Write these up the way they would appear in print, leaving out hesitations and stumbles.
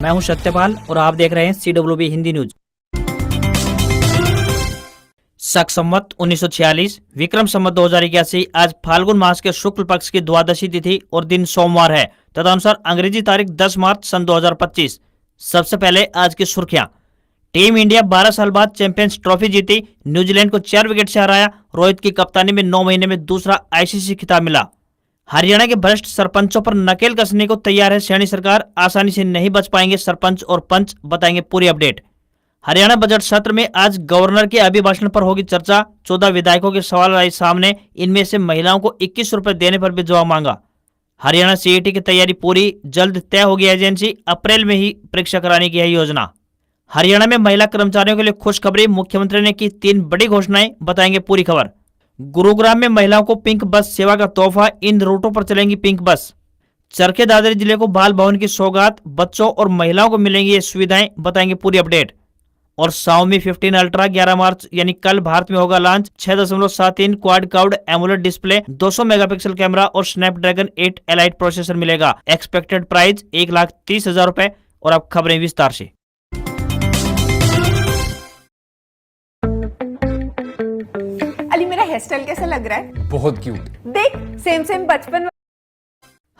मैं हूं सत्यपाल और आप देख रहे हैं CWB हिंदी न्यूज। शक संवत 1946 विक्रम संवत 2081 आज फाल्गुन मास के शुक्ल पक्ष की द्वादशी तिथि और दिन सोमवार है। तदनुसार अंग्रेजी तारीख 10 मार्च सन 2025। सबसे पहले आज की सुर्खियां। टीम इंडिया 12 साल बाद चैंपियंस ट्रॉफी जीती, न्यूजीलैंड को 4 विकेट से हराया। रोहित की कप्तानी में 9 महीने में दूसरा ICC खिताब मिला। हरियाणा के भ्रष्ट सरपंचों पर नकेल कसने को तैयार है सैनी सरकार। आसानी से नहीं बच पाएंगे सरपंच और पंच, बताएंगे पूरी अपडेट। हरियाणा बजट सत्र में आज गवर्नर के अभिभाषण पर होगी चर्चा। 14 विधायकों के सवाल आए सामने, इनमें से महिलाओं को 21 रुपए देने पर भी जवाब मांगा। हरियाणा CET की तैयारी पूरी, जल्द तय होगी एजेंसी। अप्रैल में ही परीक्षा कराने की है योजना। हरियाणा में महिला कर्मचारियों के लिए खुशखबरी, मुख्यमंत्री ने की 3 बड़ी घोषणाएं, बताएंगे पूरी खबर। गुरुग्राम में महिलाओं को पिंक बस सेवा का तोहफा, इन रूटों पर चलेंगी पिंक बस। चरखे दादरी जिले को बाल भवन की सौगात, बच्चों और महिलाओं को मिलेंगी ये सुविधाएं, बताएंगे पूरी अपडेट। और Xiaomi 15 अल्ट्रा 11 मार्च यानी कल भारत में होगा launch. 6.73 quad cowed AMOLED display, 200 megapixel camera और स्नैपड्रैगन 8 एलाइट प्रोसेसर मिलेगा। एक्सपेक्टेड प्राइस 1,30,000 रुपए। और अब खबरें विस्तार से। अली, मेरा हेयर स्टाइल कैसा लग रहा है? बहुत क्यूट। देख, सेम बचपन।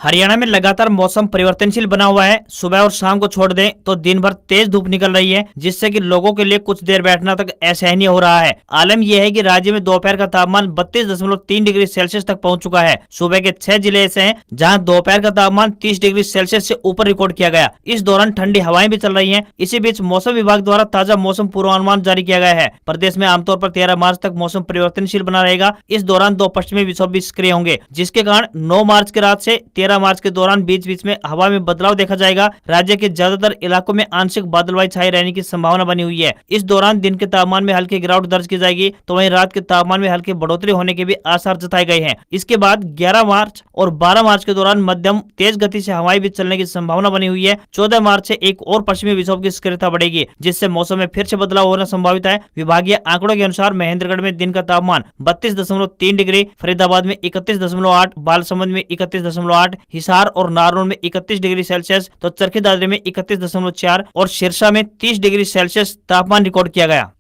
हरियाणा में लगातार मौसम परिवर्तनशील बना हुआ है। सुबह और शाम को छोड़ दें तो दिन भर तेज धूप निकल रही है, जिससे कि लोगों के लिए कुछ देर बैठना तक असहनीय हो रहा है। आलम यह है कि राज्य में दोपहर का तापमान 32.3 डिग्री सेल्सियस तक पहुंच चुका है। सुबह के 6 जिले ऐसे हैं जहां दोपहर का तापमान 30 डिग्री सेल्सियस से ऊपर रिकॉर्ड किया गया। इस दौरान ठंडी हवाएं भी चल रही है। इसी बीच मौसम विभाग द्वारा ताजा मौसम पूर्वानुमान जारी किया गया है। प्रदेश में आमतौर पर 13 मार्च तक मौसम परिवर्तनशील बना रहेगा। इस दौरान 2 पश्चिमी विक्षोभ भी सक्रिय होंगे, जिसके कारण 9 मार्च की रात से 13 मार्च के दौरान बीच बीच में हवा में बदलाव देखा जाएगा। राज्य के ज्यादातर इलाकों में आंशिक बादलवाई छाए रहने की संभावना बनी हुई है। इस दौरान दिन के तापमान में हल्की गिरावट दर्ज की जाएगी, तो वहीं रात के तापमान में हल्की बढ़ोतरी होने के भी आसार जताए गए हैं। इसके बाद 11 मार्च और 12 मार्च के दौरान मध्यम तेज गति से हवाएं भी चलने की संभावना बनी हुई है। 14 मार्च से एक और पश्चिमी विक्षोभ की सक्रियता बढ़ेगी, जिससे मौसम में फिर से बदलाव होना संभावित है। विभागीय आंकड़ों के अनुसार महेंद्रगढ़ में दिन का तापमान 32.3 डिग्री, फरीदाबाद में 31.8, बालसमंद में 31.8, हिसार और नारनौल में 31 डिग्री सेल्सियस, तो चरखी दादरी में 31.4 और सिरसा में 30 डिग्री सेल्सियस तापमान रिकॉर्ड किया गया।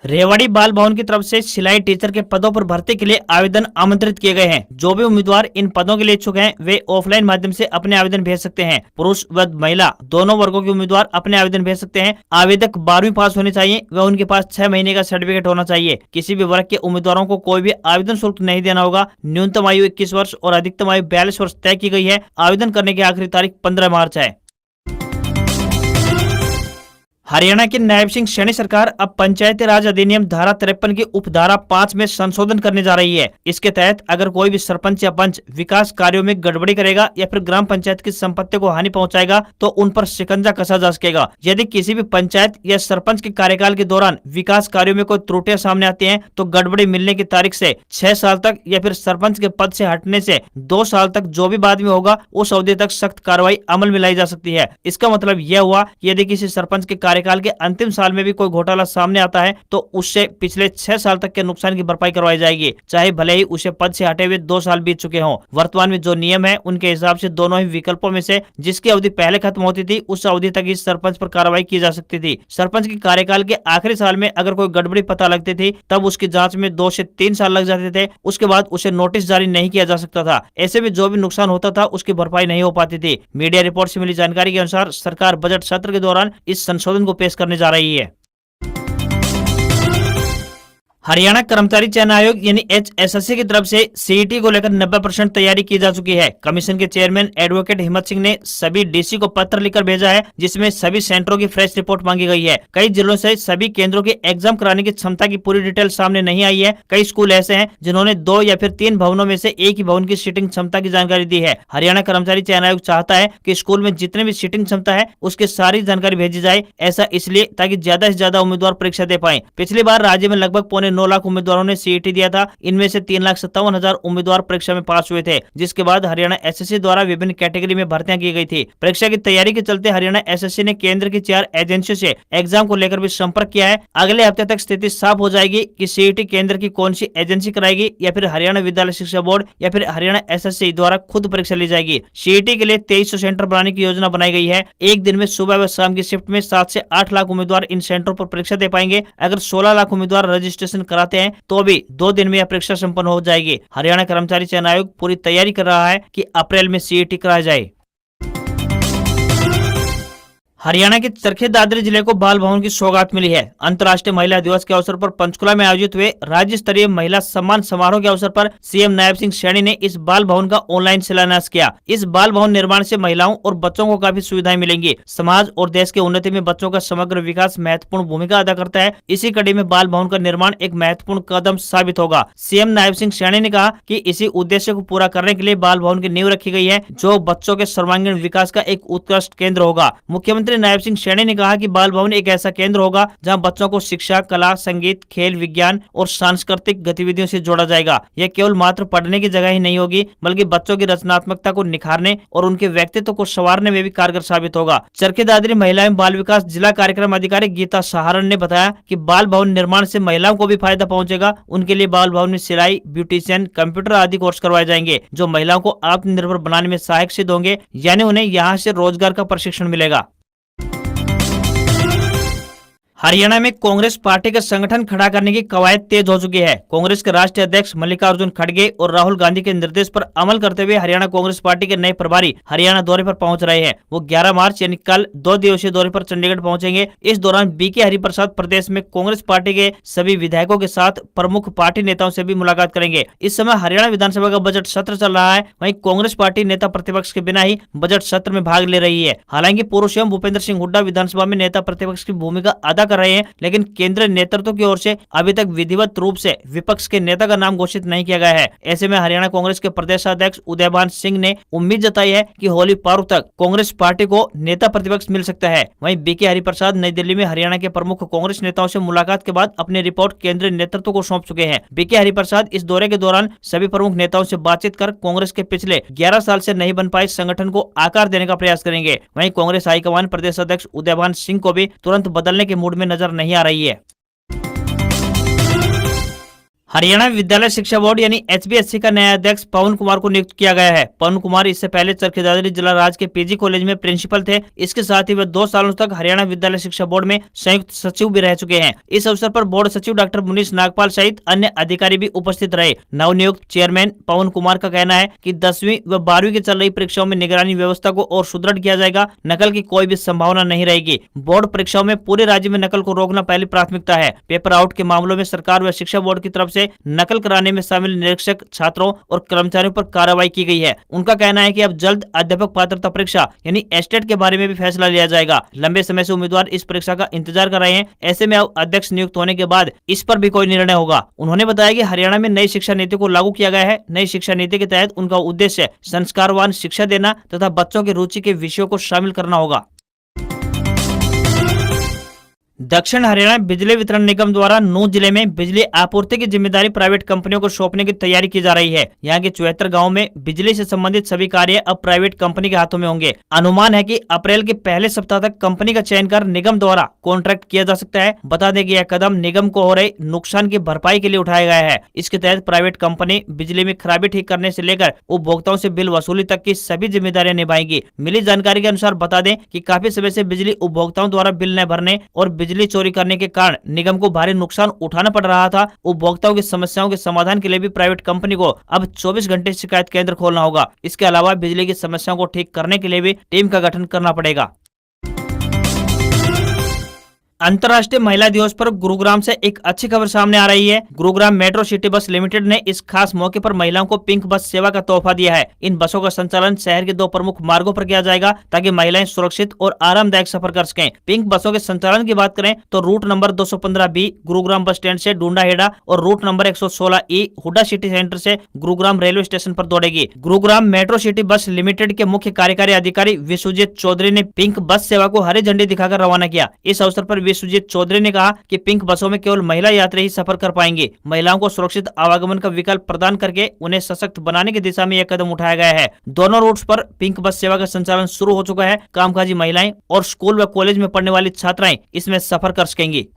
रेवाड़ी बाल भवन की तरफ से सिलाई टीचर के पदों पर भर्ती के लिए आवेदन आमंत्रित किए गए हैं। जो भी उम्मीदवार इन पदों के लिए इच्छुक हैं, वे ऑफलाइन माध्यम से अपने आवेदन भेज सकते हैं। पुरुष व महिला दोनों वर्गों के उम्मीदवार अपने आवेदन भेज सकते हैं। आवेदक 12वीं पास होने चाहिए व उनके पास 6 महीने का सर्टिफिकेट होना चाहिए। किसी भी वर्ग के उम्मीदवारों को कोई भी आवेदन शुल्क नहीं देना होगा। न्यूनतम आयु 21 वर्ष और अधिकतम आयु 42 वर्ष तय की गई है। आवेदन करने की आखिरी तारीख 15 मार्च है। हरियाणा की नायब सिंह सैनी सरकार अब पंचायती राज अधिनियम धारा 53 की उपधारा 5 में संशोधन करने जा रही है। इसके तहत अगर कोई भी सरपंच या पंच विकास कार्यों में गड़बड़ी करेगा या फिर ग्राम पंचायत की संपत्ति को हानि पहुंचाएगा, तो उन पर शिकंजा कसा जा सकेगा। यदि किसी भी पंचायत या सरपंच के कार्यकाल के दौरान विकास कार्यों में कोई त्रुटियां सामने आती हैं, तो गड़बड़ी मिलने की तारीख से 6 साल तक या फिर सरपंच के पद से हटने से 2 साल तक जो भी बाद में होगा, उस अवधि तक सख्त कार्रवाई अमल में लाई जा सकती है। इसका मतलब यह हुआ, यदि किसी सरपंच के कार्यकाल के अंतिम साल में भी कोई घोटाला सामने आता है, तो उससे पिछले 6 साल तक के नुकसान की भरपाई करवाई जाएगी, चाहे भले ही उसे पद से हटे हुए 2 साल बीत चुके हों। वर्तमान में जो नियम है, उनके हिसाब से दोनों ही विकल्पों में से जिसकी अवधि पहले खत्म होती थी, उस अवधि तक इस सरपंच पर कार्रवाई की जा सकती थी। सरपंच के कार्यकाल के आखिरी साल में अगर कोई गड़बड़ी पता लगती थी, तब उसकी जांच में 2 से 3 साल लग जाते थे। उसके बाद उसे नोटिस जारी नहीं किया जा सकता था। ऐसे में जो भी नुकसान होता था, उसकी भरपाई नहीं हो पाती थी। मीडिया रिपोर्ट से मिली जानकारी के अनुसार सरकार बजट सत्र के दौरान इस संशोधन को पेश करने जा रही है। हरियाणा कर्मचारी चयन आयोग यानी HSSC की तरफ से CET को लेकर 90% तैयारी की जा चुकी है। कमीशन के चेयरमैन एडवोकेट हिम्मत सिंह ने सभी DC को पत्र लिखकर भेजा है, जिसमें सभी सेंटरों की फ्रेश रिपोर्ट मांगी गई है। कई जिलों से सभी केंद्रों की एग्जाम कराने की क्षमता की पूरी डिटेल सामने नहीं आई है। कई स्कूल ऐसे हैं जिन्होंने 2 या फिर 3 भवनों में से एक ही भवन की सीटिंग क्षमता की जानकारी दी है। हरियाणा कर्मचारी चयन आयोग चाहता है कि स्कूल में जितने भी सीटिंग क्षमता है, उसकी सारी जानकारी भेजी जाए। ऐसा इसलिए ताकि ज्यादा से ज्यादा उम्मीदवार परीक्षा दे पाए। पिछली बार राज्य में लगभग 9 9 लाख उम्मीदवारों ने सीईटी दिया था। इनमें से 3,57,000 उम्मीदवार परीक्षा में पास हुए थे, जिसके बाद हरियाणा एसएससी द्वारा विभिन्न कैटेगरी में भर्तियां की गई थी। परीक्षा की तैयारी के चलते हरियाणा एसएससी ने केंद्र की 4 एजेंसियों से एग्जाम को लेकर भी संपर्क किया है। अगले हफ्ते तक स्थिति साफ हो जाएगी कि सीईटी केंद्र की कौन सी एजेंसी कराएगी, या फिर हरियाणा विद्यालय शिक्षा बोर्ड या फिर हरियाणा एसएससी द्वारा खुद परीक्षा ली जाएगी। सीईटी के लिए 2300 सेंटर बनाने की योजना बनाई गई है। एक दिन में सुबह व शाम की शिफ्ट में 7 से 8 लाख उम्मीदवार इन सेंटरों पर परीक्षा दे पाएंगे। अगर 16 लाख उम्मीदवार रजिस्ट्रेशन कराते हैं तो भी 2 दिन में यह परीक्षा संपन्न हो जाएगी। हरियाणा कर्मचारी चयन आयोग पूरी तैयारी कर रहा है कि अप्रैल में सीईटी कराया जाए। हरियाणा के चरखी दादरी जिले को बाल भवन की सौगात मिली है। अंतर्राष्ट्रीय महिला दिवस के अवसर पर पंचकुला में आयोजित हुए राज्य स्तरीय महिला सम्मान समारोह के अवसर पर सीएम नायब सिंह सैनी ने इस बाल भवन का ऑनलाइन शिलान्यास किया। इस बाल भवन निर्माण से महिलाओं और बच्चों को काफी सुविधाएं मिलेंगी। समाज और देश की उन्नति में बच्चों का समग्र विकास महत्वपूर्ण भूमिका अदा करता है। इसी कड़ी में बाल भवन का निर्माण एक महत्वपूर्ण कदम साबित होगा। सीएम नायब सिंह सैनी ने कहा कि इसी उद्देश्य को पूरा करने के लिए बाल भवन की नींव रखी गई है, जो बच्चों के सर्वांगीण विकास का एक उत्कृष्ट केंद्र होगा। मुख्यमंत्री नायब सिंह सैनी ने कहा कि बाल भवन एक ऐसा केंद्र होगा जहां बच्चों को शिक्षा, कला, संगीत, खेल, विज्ञान और सांस्कृतिक गतिविधियों से जोड़ा जाएगा। यह केवल मात्र पढ़ने की जगह ही नहीं होगी, बल्कि बच्चों की रचनात्मकता को निखारने और उनके व्यक्तित्व को संवारने में भी कारगर साबित होगा। चरखी दादरी महिला एवं बाल विकास जिला कार्यक्रम अधिकारी गीता सहारण ने बताया कि बाल भवन निर्माण से महिलाओं को भी फायदा पहुंचेगा। उनके लिए बाल भवन में सिलाई, ब्यूटिशियन, कंप्यूटर आदि कोर्स करवाए जाएंगे, जो महिलाओं को आत्मनिर्भर बनाने में सहायक सिद्ध होंगे, यानी उन्हें यहाँ से रोजगार का प्रशिक्षण मिलेगा। हरियाणा में कांग्रेस पार्टी का संगठन खड़ा करने की कवायद तेज हो चुकी है। कांग्रेस के राष्ट्रीय अध्यक्ष मल्लिकार्जुन खड़गे और राहुल गांधी के निर्देश पर अमल करते हुए हरियाणा कांग्रेस पार्टी के नए प्रभारी हरियाणा दौरे पर पहुंच रहे हैं। वो 11 मार्च यानी कल 2 दिवसीय दौरे पर चंडीगढ़ पहुंचेंगे। इस दौरान बीके हरिप्रसाद प्रदेश में कांग्रेस पार्टी के सभी विधायकों के साथ प्रमुख पार्टी नेताओं से भी मुलाकात करेंगे। इस समय हरियाणा विधानसभा का बजट सत्र चल रहा है। वहीं कांग्रेस पार्टी नेता प्रतिपक्ष के बिना ही बजट सत्र में भाग ले रही है। हालांकि पूर्व सीएम भूपेंद्र सिंह हुड्डा विधानसभा में नेता प्रतिपक्ष की भूमिका अदा कर रहे हैं, लेकिन केंद्रीय नेतृत्व की ओर से अभी तक विधिवत रूप से विपक्ष के नेता का नाम घोषित नहीं किया गया है। ऐसे में हरियाणा कांग्रेस के प्रदेशाध्यक्ष उदयभान सिंह ने उम्मीद जताई है कि होली पर्व तक कांग्रेस पार्टी को नेता प्रतिपक्ष मिल सकता है। वहीं बीके हरिप्रसाद नई दिल्ली में हरियाणा के प्रमुख कांग्रेस नेताओं से मुलाकात के बाद अपनी रिपोर्ट केंद्रीय नेतृत्व को सौंप चुके हैं। बीके हरिप्रसाद इस दौरे के दौरान सभी प्रमुख नेताओं से बातचीत कर कांग्रेस के पिछले 11 साल से नहीं बन पाए संगठन को आकार देने का प्रयास करेंगे। वहीं कांग्रेस हाईकमान प्रदेश अध्यक्ष उदयभान सिंह को भी तुरंत बदलने के मूड में नजर नहीं आ रही है। हरियाणा विद्यालय शिक्षा बोर्ड यानी एचबीएससी का नया अध्यक्ष पवन कुमार को नियुक्त किया गया है। पवन कुमार इससे पहले चरखी दादरी जिला राज के पीजी कॉलेज में प्रिंसिपल थे। इसके साथ ही वे 2 सालों तक हरियाणा विद्यालय शिक्षा बोर्ड में संयुक्त सचिव भी रह चुके हैं। इस अवसर पर बोर्ड सचिव डॉक्टर मुनीष नागपाल सहित अन्य अधिकारी भी उपस्थित रहे। नवनियुक्त चेयरमैन पवन कुमार का कहना है कि 10वीं व 12वीं की चल रही परीक्षाओं में निगरानी व्यवस्था को और सुदृढ़ किया जाएगा। नकल की कोई भी संभावना नहीं रहेगी। बोर्ड परीक्षाओं में पूरे राज्य में नकल को रोकना पहली प्राथमिकता है। पेपर आउट के मामलों में सरकार व शिक्षा बोर्ड की तरफ से नकल कराने में शामिल निरीक्षक, छात्रों और कर्मचारियों पर कार्रवाई की गई है। उनका कहना है कि अब जल्द अध्यापक पात्रता परीक्षा यानी एस्टेट के बारे में भी फैसला लिया जाएगा। लंबे समय से उम्मीदवार इस परीक्षा का इंतजार कर रहे हैं। ऐसे में अब अध्यक्ष नियुक्त होने के बाद इस पर भी कोई निर्णय होगा। उन्होंने बताया कि हरियाणा में नई शिक्षा नीति को लागू किया गया है। नई शिक्षा नीति के तहत उनका उद्देश्य संस्कारवान शिक्षा देना तथा बच्चों की रुचि के विषयों को शामिल करना होगा। दक्षिण हरियाणा बिजली वितरण निगम द्वारा नूंह जिले में बिजली आपूर्ति की जिम्मेदारी प्राइवेट कंपनियों को सौंपने की तैयारी की जा रही है। यहाँ के 74 गाँव में बिजली से संबंधित सभी कार्य अब प्राइवेट कंपनी के हाथों में होंगे। अनुमान है कि अप्रैल के पहले सप्ताह तक कंपनी का चयन कर निगम द्वारा कॉन्ट्रैक्ट किया जा सकता है। बता दें कि यह कदम निगम को हो रहे नुकसान की भरपाई के लिए उठाया गया है। इसके तहत प्राइवेट कंपनी बिजली में खराबी ठीक करने से लेकर उपभोक्ताओं से बिल वसूली तक की सभी जिम्मेदारियां निभाएंगी। मिली जानकारी के अनुसार बता दें कि काफी समय से बिजली उपभोक्ताओं द्वारा बिल न भरने और बिजली चोरी करने के कारण निगम को भारी नुकसान उठाना पड़ रहा था। उपभोक्ताओं की समस्याओं के समाधान के लिए भी प्राइवेट कंपनी को अब 24 घंटे शिकायत केंद्र खोलना होगा। इसके अलावा बिजली की समस्याओं को ठीक करने के लिए भी टीम का गठन करना पड़ेगा। अंतर्राष्ट्रीय महिला दिवस पर गुरुग्राम से एक अच्छी खबर सामने आ रही है। Gurugram metro city bus limited ने इस खास मौके पर महिलाओं को पिंक बस सेवा का तोहफा दिया है। इन बसों का संचालन शहर के 2 प्रमुख मार्गों पर किया जाएगा ताकि महिलाएं सुरक्षित और आरामदायक सफर कर सकें। पिंक बसों के संचालन की बात करें तो root number 215B Gurugram bus stand से डूंडाहेड़ा और route number 116E Hooda city centre से गुरुग्राम रेलवे स्टेशन पर दौड़ेगी। Gurugram metro city bus limited के मुख्य कार्यकारी अधिकारी विश्वजीत चौधरी ने पिंक बस सेवा को हरी झंडी दिखाकर रवाना किया। इस अवसर पर विश्वजीत चौधरी ने कहा कि पिंक बसों में केवल महिला यात्री ही सफर कर पाएंगे। महिलाओं को सुरक्षित आवागमन का विकल्प प्रदान करके उन्हें सशक्त बनाने की दिशा में यह कदम उठाया गया है। दोनों रूट्स पर पिंक बस सेवा का संचालन शुरू हो चुका है। कामकाजी महिलाएं और स्कूल व कॉलेज में पढ़ने वाली छात्राएं इसमें सफर कर सकेंगी।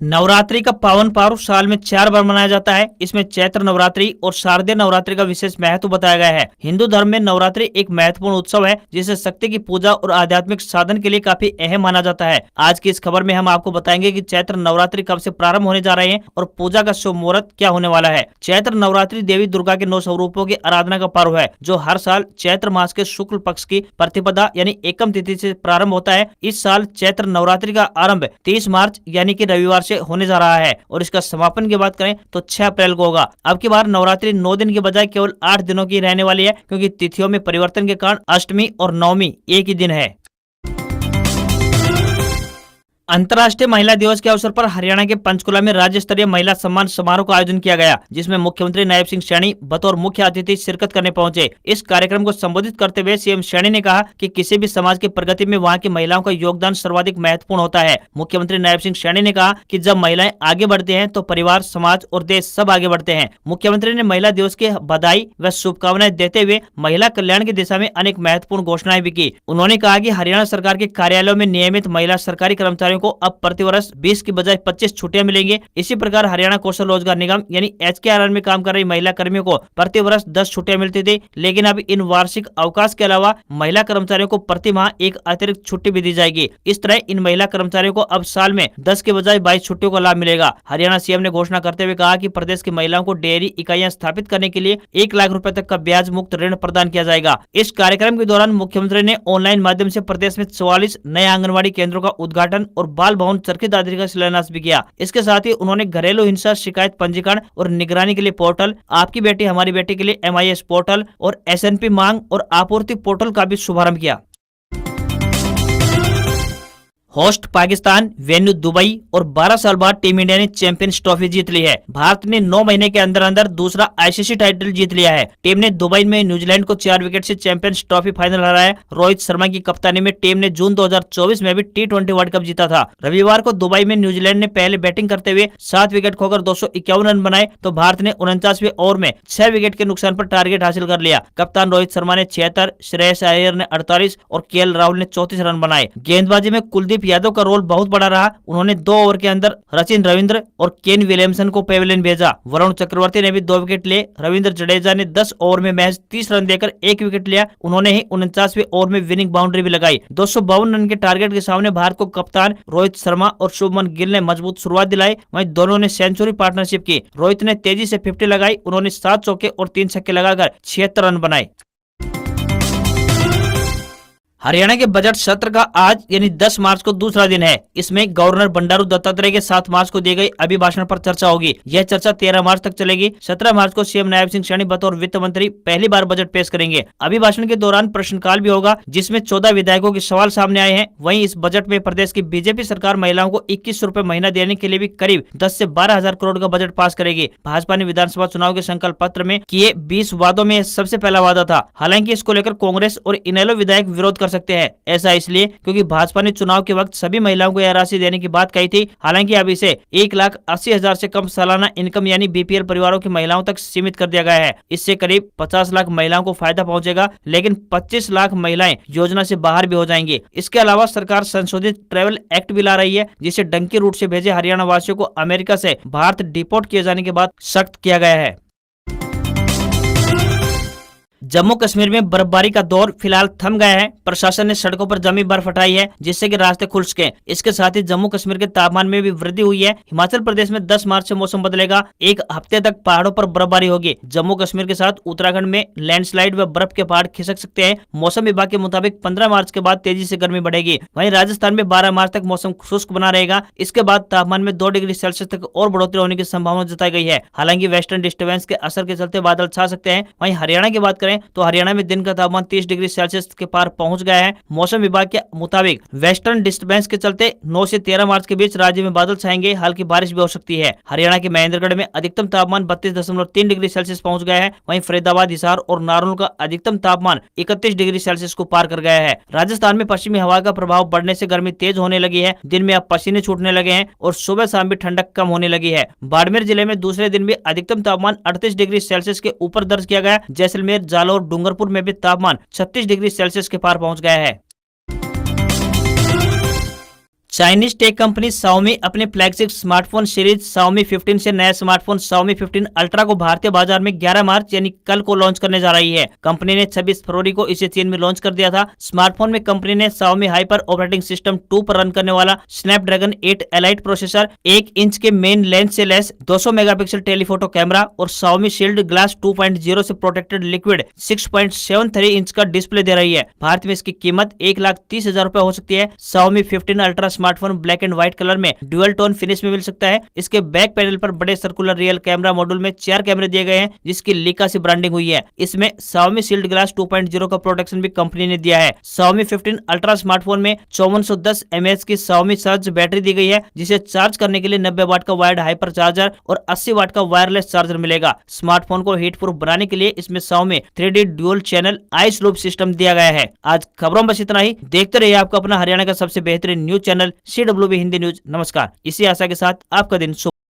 नवरात्रि का पावन पर्व साल में 4 बार मनाया जाता है। इसमें चैत्र नवरात्रि और शारदीय नवरात्रि का विशेष महत्व बताया गया है। हिंदू धर्म में नवरात्रि एक महत्वपूर्ण उत्सव है जिसे शक्ति की पूजा और आध्यात्मिक साधन के लिए काफी अहम माना जाता है। आज की इस खबर में हम आपको बताएंगे कि चैत्र नवरात्रि कब से प्रारंभ होने जा रहे हैं और पूजा का शुभ मुहूर्त क्या होने वाला है। चैत्र नवरात्रि देवी दुर्गा के 9 स्वरूपों की आराधना का पर्व है जो हर साल चैत्र मास के शुक्ल पक्ष की प्रतिपदा यानी एकम तिथि से प्रारंभ होता है। इस साल चैत्र नवरात्रि का आरंभ 30 मार्च यानी कि रविवार से होने जा रहा है और इसका समापन की बात करें तो 6 अप्रैल को होगा। अब की बार नवरात्रि 9 दिन के बजाय केवल 8 दिनों की रहने वाली है क्योंकि तिथियों में परिवर्तन के कारण अष्टमी और नवमी एक ही दिन है। अंतर्राष्ट्रीय महिला दिवस के अवसर पर हरियाणा के पंचकुला में राज्य स्तरीय महिला सम्मान समारोह का आयोजन किया गया जिसमें मुख्यमंत्री नायब सिंह सैनी बतौर मुख्य अतिथि शिरकत करने पहुंचे। इस कार्यक्रम को संबोधित करते हुए सीएम सैनी ने कहा कि किसी भी समाज की प्रगति में वहां की महिलाओं का योगदान सर्वाधिक महत्वपूर्ण होता है। मुख्यमंत्री नायब सिंह सैनी ने कहा कि जब महिलाएं आगे बढ़ती हैं तो परिवार, समाज और देश सब आगे बढ़ते हैं। मुख्यमंत्री ने महिला दिवस की बधाई व शुभकामनाएं देते हुए महिला कल्याण की दिशा में अनेक महत्वपूर्ण घोषणाएं भी की। उन्होंने कहा कि हरियाणा सरकार के कार्यालयों में नियमित महिला सरकारी कर्मचारियों को अब प्रति वर्ष 20 की बजाय 25 छुट्टियां मिलेंगी। इसी प्रकार हरियाणा कौशल रोजगार निगम यानी HKRN में काम कर रही महिला कर्मियों को प्रति वर्ष 10 छुट्टियां मिलती थी, लेकिन अब इन वार्षिक अवकाश के अलावा महिला कर्मचारियों को प्रति माह एक अतिरिक्त छुट्टी भी दी जाएगी। इस तरह इन महिला कर्मचारियों को अब साल में 10 के बजाय 22 छुट्टियों का लाभ मिलेगा। हरियाणा सीएम ने घोषणा करते हुए कहा कि प्रदेश की महिलाओं को डेयरी इकाइयां स्थापित करने के लिए 1 लाख रुपए तक का ब्याज मुक्त ऋण प्रदान किया जाएगा। इस कार्यक्रम के दौरान मुख्यमंत्री ने ऑनलाइन माध्यम से प्रदेश में 44 नए आंगनबाड़ी केंद्रों का उद्घाटन और बाल भवन चरखी दादरी का शिलान्यास भी किया। इसके साथ ही उन्होंने घरेलू हिंसा शिकायत पंजीकरण और निगरानी के लिए पोर्टल, आपकी बेटी हमारी बेटी के लिए MIS पोर्टल और SNP मांग और आपूर्ति पोर्टल का भी शुभारंभ किया। होस्ट पाकिस्तान, वेन्यू दुबई और 12 साल बाद टीम इंडिया ने चैंपियंस ट्रॉफी जीत ली है। भारत ने 9 महीने के अंदर अंदर दूसरा ICC टाइटल जीत लिया है। टीम ने दुबई में न्यूजीलैंड को 4 विकेट से चैंपियंस ट्रॉफी फाइनल हराया। रोहित शर्मा की कप्तानी में टीम ने जून 2024 में भी T20 वर्ल्ड कप जीता था। रविवार को दुबई में न्यूजीलैंड ने पहले बैटिंग करते हुए 7 विकेट खोकर 251 रन बनाए तो भारत ने 49वें ओवर में 6 विकेट के नुकसान पर टारगेट हासिल कर लिया। कप्तान रोहित शर्मा ने 76, श्रेयस अय्यर ने 48 और KL राहुल ने 34 रन बनाए। गेंदबाजी में कुलदीप यादव का रोल बहुत बड़ा रहा। उन्होंने 2 ओवर के अंदर सचिन रविंद्र और केन विलियमसन को पेविलियन भेजा। वरुण चक्रवर्ती ने भी 2 विकेट लिए। रविंद्र जडेजा ने 10 ओवर में महज 30 रन देकर 1 विकेट लिया। उन्होंने ही 49वें ओवर में विनिंग बाउंड्री भी लगाई। 252 रन के टारगेट के सामने भारत को कप्तान रोहित शर्मा और शुभमन गिल ने मजबूत शुरुआत दिलाई। वहीं दोनों ने सेंचुरी पार्टनरशिप की। रोहित ने तेजी से 50 लगाई। उन्होंने 7 चौके और 3 छक्के लगाकर 76 रन बनाए। हरियाणा के बजट सत्र का आज यानी 10 मार्च को दूसरा दिन है। इसमें गवर्नर बंडारू दत्तात्रेय के 7 मार्च को दिए गए अभिभाषण पर चर्चा होगी। यह चर्चा 13 मार्च तक चलेगी। 17 मार्च को सीएम नायब सिंह सैनी बतौर वित्त मंत्री पहली बार बजट पेश करेंगे। अभिभाषण के दौरान प्रश्नकाल भी होगा जिसमें 14 विधायकों के सवाल सामने आए हैं। वहीं इस बजट में प्रदेश की बीजेपी सरकार महिलाओं को 21 रुपए महीना देने के लिए भी करीब 10 से 12 हजार करोड़ का बजट पास करेगी। भाजपा ने विधानसभा चुनाव के संकल्प पत्र में किए 20 वादों में सबसे पहला वादा था। हालांकि इसको लेकर कांग्रेस और इनेलो विधायक विरोध कर सकते हैं। ऐसा इसलिए क्योंकि भाजपा ने चुनाव के वक्त सभी महिलाओं को यह राशि देने की बात कही थी। हालांकि अब इसे 1,80,000 से कम सालाना इनकम यानी BPL परिवारों की महिलाओं तक सीमित कर दिया गया है। इससे करीब 50 लाख महिलाओं को फायदा पहुंचेगा, लेकिन 25 लाख महिलाएं योजना से बाहर भी हो जाएंगी। इसके अलावा सरकार संशोधित ट्रैवल एक्ट भी ला रही है जिसे डंकी रूट से भेजे हरियाणा वासियों को अमेरिका से भारत डिपोर्ट किए जाने के बाद सख्त किया गया है। जम्मू कश्मीर में बर्फबारी का दौर फिलहाल थम गया है। प्रशासन ने सड़कों पर जमी बर्फ हटाई है जिससे कि रास्ते खुल सके। इसके साथ ही जम्मू कश्मीर के तापमान में भी वृद्धि हुई है। हिमाचल प्रदेश में 10 मार्च से मौसम बदलेगा। 1 हफ्ते तक पहाड़ों पर बर्फबारी होगी। जम्मू कश्मीर के साथ उत्तराखंड में लैंडस्लाइड व बर्फ के पहाड़ खिसक सकते हैं। मौसम विभाग के मुताबिक 15 मार्च के बाद तेजी से गर्मी बढ़ेगी। वहीं राजस्थान में 12 मार्च तक मौसम शुष्क बना रहेगा। इसके बाद तापमान में 2 डिग्री सेल्सियस तक और बढ़ोतरी होने की संभावना जताई गई है। हालांकि वेस्टर्न डिस्टर्बेंस के असर के चलते बादल छा सकते हैं। वहीं हरियाणा की बात करें तो हरियाणा में दिन का तापमान 30 डिग्री सेल्सियस के पार पहुंच गया है। मौसम विभाग के मुताबिक वेस्टर्न डिस्टर्बेंस के चलते 9 से 13 मार्च के बीच राज्य में बादल छाएंगे, हल्की बारिश भी हो सकती है। हरियाणा के महेंद्रगढ़ में अधिकतम तापमान 32.3 डिग्री सेल्सियस पहुंच गया है। वहीं फरीदाबाद, हिसार और नारनौल का अधिकतम तापमान 31 डिग्री सेल्सियस को पार कर गया है। राजस्थान में पश्चिमी हवा का प्रभाव बढ़ने से गर्मी तेज होने लगी है। दिन में अब पसीने छूटने लगे हैं और सुबह शाम भी ठंडक कम होने लगी है। बाड़मेर जिले में दूसरे दिन भी अधिकतम तापमान 38 डिग्री सेल्सियस के ऊपर दर्ज किया गया। जैसलमेर, जालौर, डूंगरपुर में भी तापमान 36 डिग्री सेल्सियस के पार पहुंच गया है। चाइनीज टेक कंपनी Xiaomi अपने फ्लैगशिप स्मार्टफोन सीरीज Xiaomi 15 से नया स्मार्टफोन Xiaomi 15 अल्ट्रा को भारतीय बाजार में 11 मार्च यानी कल को लॉन्च करने जा रही है। कंपनी ने 26 फरवरी को इसे चीन में लॉन्च कर दिया था। स्मार्टफोन में कंपनी ने Xiaomi हाइपर ऑपरेटिंग सिस्टम 2 पर रन करने वाला स्नैपड्रैगन 8 एलाइट प्रोसेसर, 1 इंच के मेन लेंस से लैस 200 मेगापिक्सल टेलीफोटो कैमरा और Xiaomi शील्ड ग्लास 2.0 से प्रोटेक्टेड लिक्विड 6.73 इंच का डिस्प्ले दे रही है। भारत में इसकी कीमत 1,30,000 रुपए हो सकती है। Xiaomi 15 ultra smartphone black and white colour में ड्यूअल टोन फिनिश में मिल सकता है। इसके बैक पैनल पर बड़े सर्कुलर रियल कैमरा मॉड्यूल में 4 कैमरे दिए गए हैं, जिसकी लीका से ब्रांडिंग हुई है। इसमें Xiaomi शील्ड ग्लास 2.0 का प्रोटेक्शन भी कंपनी ने दिया है। Xiaomi 15 अल्ट्रा स्मार्टफोन में 5410 mAh की Xiaomi सर्ज बैटरी दी गई है, जिसे चार्ज करने के लिए 90 वाट का वायर्ड हाइपर चार्जर और 80 वाट का वायरलेस चार्जर मिलेगा। स्मार्टफोन को हीट प्रूफ बनाने के लिए इसमें Xiaomi 3D dual channel ice loop system दिया गया है। आज खबरों में बस इतना ही। देखते रहिए आपका अपना हरियाणा का सबसे बेहतरीन news channel CWB Hindi news. नमस्कार। इसी आशा के साथ आपका दिन शुभ।